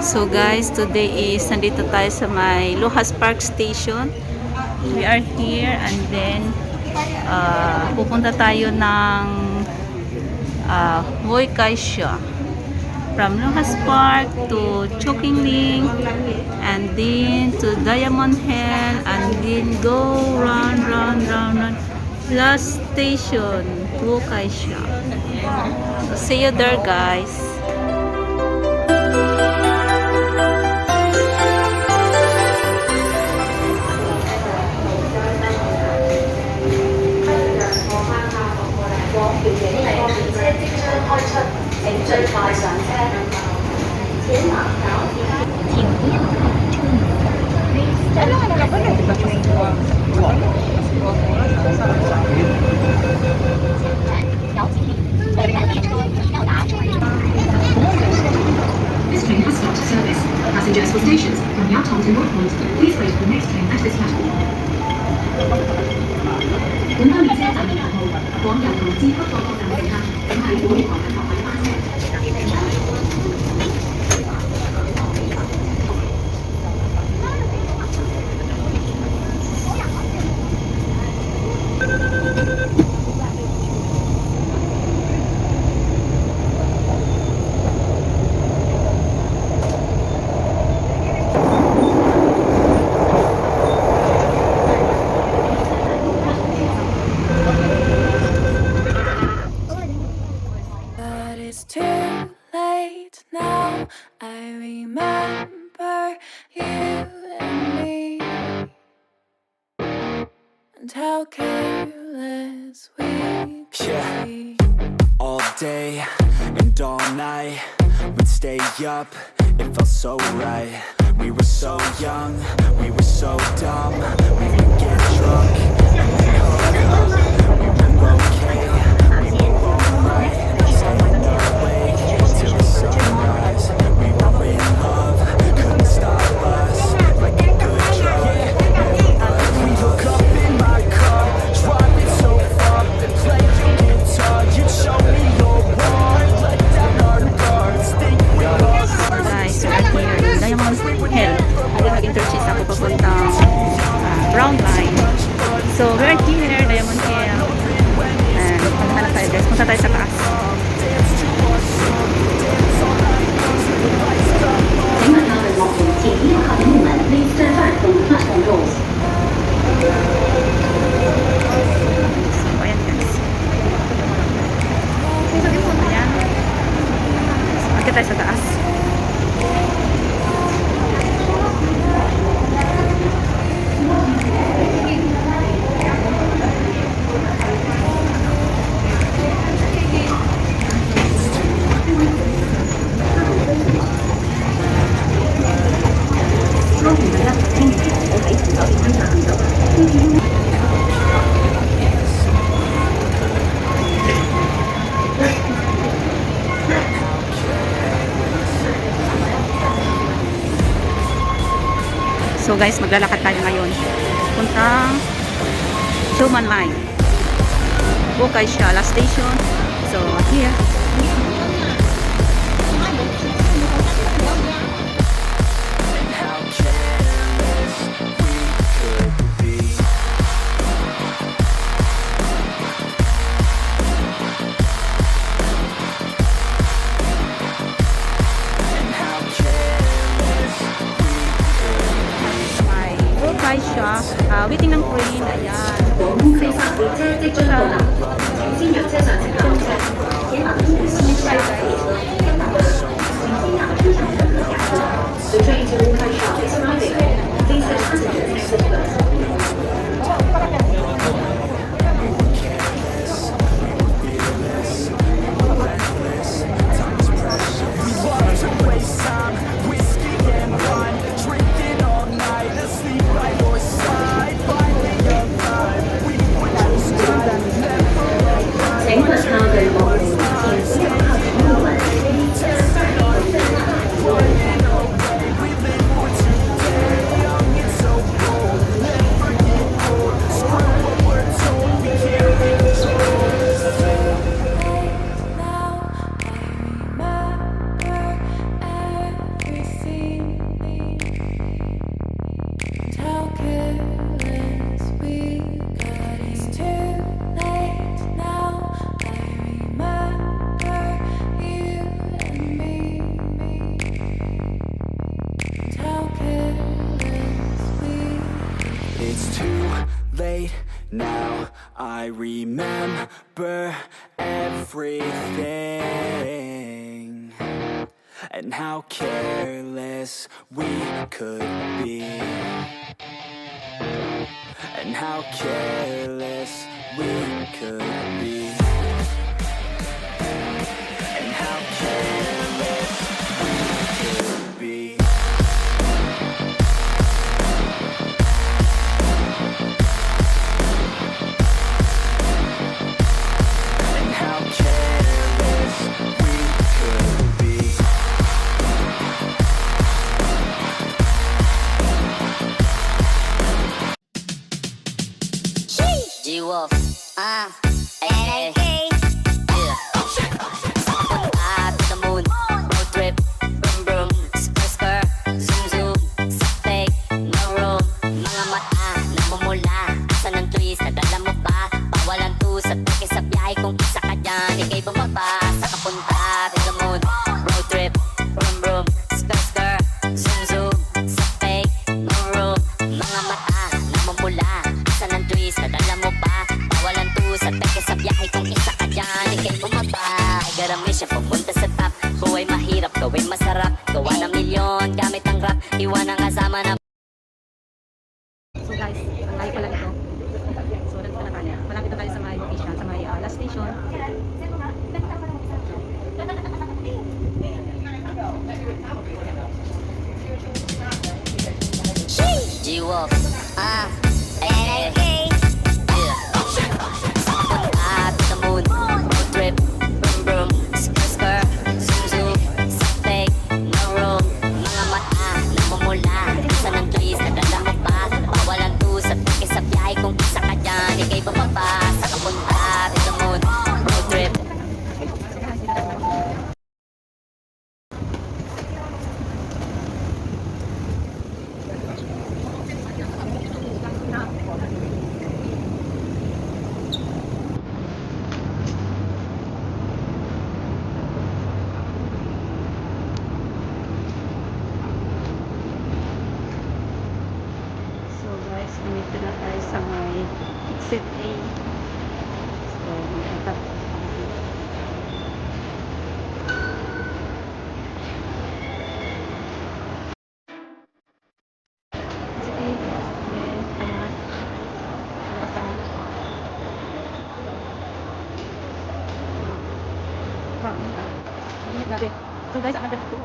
So guys, today is nandito tayo sa may Lohas Park Station. We are here and then pupunta tayo ng Muay Kaisha. From Lohas Park to Chokingling and then to Diamond Hill and then go round. Last station, Muay Kaisha. So see you there guys. This train has stopped service. Passengers for stations from Yaton to Northpoint, please wait for the next train at this platform. 本班列車站名號往油塘至北角各站乘客，請喺每行嘅頭位班車。But it's too late now. I remember you and me, and how careless we could be. All day and all night, we'd stay up, it felt so right. We were so young, we were so dumb, we would get drunk and then hook up. We were okay, we were alright, staying awake till the sunrise. We were in love, couldn't stop us, like a good drug, never let me hook up in my car, driving so far, then play your guitar. You'd show me your world, let down our guards, think we lost. Guys, we are here in Diamond Hill. Mag-interchange ako papuntang Brown Line. So, we are here, Diamond Hill. And punta na tayo guys. Punta tayo sa taas. 請問靠近幕門前呢個靠近門 Please turn back from the platform doors. So, ayan guys. Ayan. So, akit tayo sa taas. So guys, maglalakad tayo ngayon. Puntang Human Line. Bukay siya, last station. So here. How careless we could be. And how careless May Bukay siya. Waiting ng train. Ayan. 黃空飛沙列車即將到達，請先由車上乘客落車，請把通知先出嚟，跟搭請先拿出場人嘅架構。The train to Wukai is arriving. Please let passengers exit first. we love to waste time, whiskey and wine, drinking all night, asleep by your side, finally alive. We would just drive, never it's too late now. I remember everything and how careless we could be, and how careless we could be, and how careless we could be. And how careless we could be. G-Wolf, NLK, yeah. Up to the moon, road trip, vroom vroom, skr skr, zoom zoom, sa fake, no room. Mga mata, namumula, asa ng twist, nadala mo pa. Bawalan to sa peke sa biyahe kung isa ka dyan, ikay bumaba, sa kapunta, to the moon, road trip, vroom vroom, skr skr, zoom zoom, sa fake, no room. Mga mata, namumula, asa ng twist, nadala mo pa. Bawalan to sa peke sa biyahe kung isa ka dyan, ikay bumaba. Ay garami siya pupunta sa top. Buhay mahirap, gawin masarap. Gawa ng milyon, gamit ang rap. Iwan ang kasama na. So guys, ang layo pala nito. So nandito na tayo. Malapit na tayo sa may location, sa may last station. G-Wolf, NLK, yeah. Up to the moon, road trip, vroom vroom, skr skr, zoom zoom, sa fake, no room. Mga mata, namumula, asa ng twist, nadala mo pa. Bawalan to sa peke sa biyahe kung isa ka dyan, ikay bumaba, sa kapunta, to the moon, road trip. So guys, nandito na tayo sa may exit A. So, magpunta tayo. Exit A. Then, kaya, so guys, ang ganda.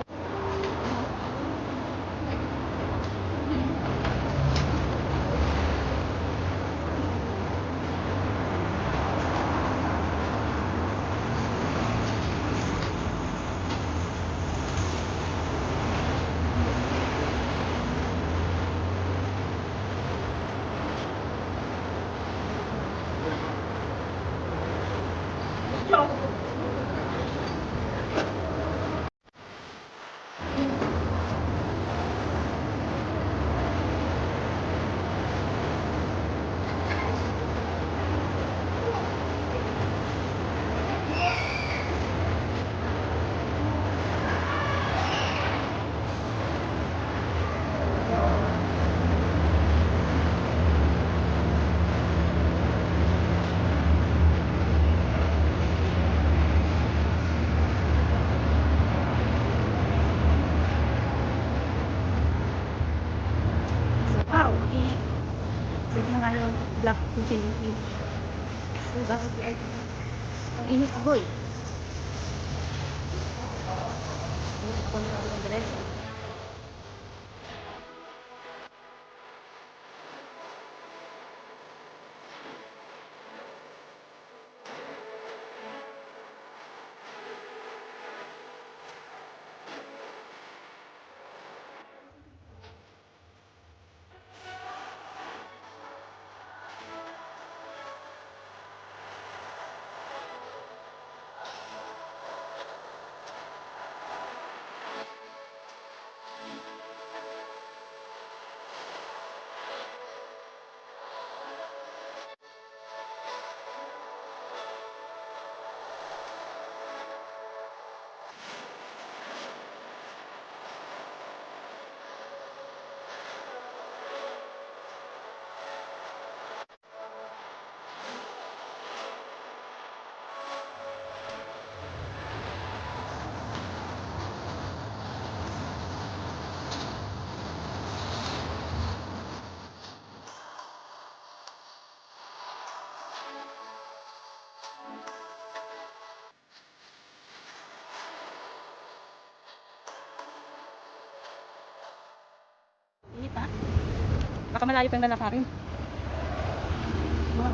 Wow! Sige na nga yung black infinity. So, bakit ay ang init boy. Init ko na ang diretso. Baka malayo pang lalakarin. Wow.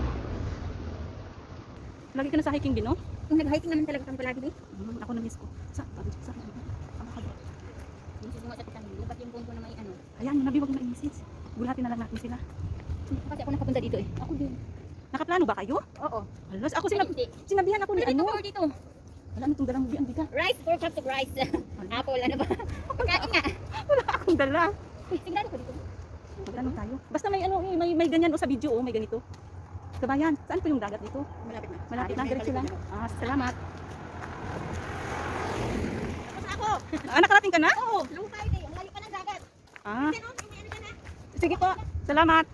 Lagi ka na sa hiking din, no? Kung nag-hiking naman talaga kang palagi eh. Ako na-miss ko. Sa Yung susunod sa kitang lubat yung punto na may ano. Ayan, nabi, wag mo i-message. Gulatin na lang natin sila. Kasi ako nakapunta dito eh. Ako din. Nakaplano ba kayo? Oo. Alas, ako Hindi. sinabihan ako ni Pwede ano. ko dito. Wala na itong dalang biyan, di ka. Rice, 4 cups of rice. Apple, ano ba? Pagkain nga. Wala akong dala. Uy, sigurado ko dito. Magkano tayo? Basta may ano, may ganyan o sa video, may ganito. Kabayan, saan po yung dagat dito? Malapit na. Malapit na, diretso lang. Salamat. Tapos ako. Nakarating ka na? Oo. Long tayo eh. Ang layo pa ng dagat. Ah, Ano? May ano ka na? sige po. Salamat.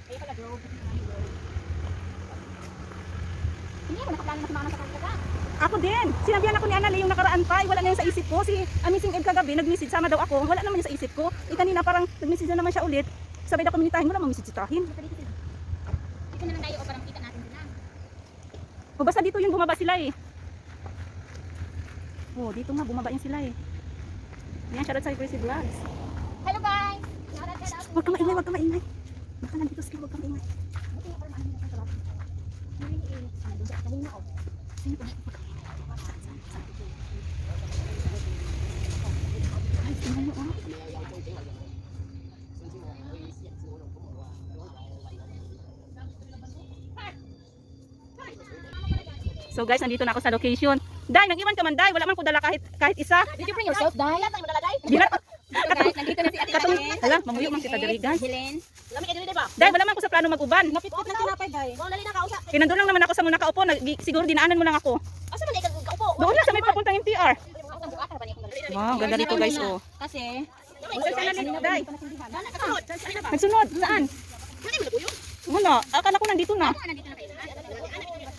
Kaya pala, bro. Hindi ako nakaplano na sumama sa kanila. Ako din. Sinabihan ako ni Anna yung nakaraan pa. Wala na yun sa isip ko. Si Amazing Ed kagabi, nag-message sama daw ako. Wala naman yun sa isip ko. Kanina parang nag-message na naman siya ulit. Sabay daw kami nitahin. Wala mang message tahin. Dito na lang tayo o para makita natin sila. O basta dito yung bumaba sila eh. Oh, dito nga bumaba yung sila eh. Yan, shoutout sa Crazy Vlogs. Hello guys! Shout out. Huwag kang maingay, huwag kang maingay. Baka nandito sila, huwag kang maingay. Sino ba? Huwag kang maingay. Saan? Ay, tingnan mo oh. So guys, nandito na ako sa location. Day, nag-iwan ka man, Day. Wala man ko dala kahit isa. Did you bring yourself, Dai? Wala tayong madala, Dai. Ginat. Dito guys, nandito na si Ate Katong, Ate. hala, mamuyo man kita dali, guys. Helen. Lamig ka dito, ba? Day, wala man ko sa plano mag-uban. Napit-pit na tinapay, Dai. Oh, dali na kausap. Kinandun lang naman ako sa muna kaupo. Siguro dinaanan mo lang ako. Asa man ikaw kaupo? Doon lang sa may papuntang MTR. Ang bukas pa niya kung dali. Wow, ganda dito guys, oh. Kasi Saan na nito, Day? Nagsunod. Nagsunod, saan? Ano mo kuyo? Wala, akala ko nandito na. Nandito na kayo.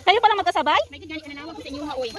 Kayo pala magkasabay? May gani ka na nawag sa inyo ha, oy.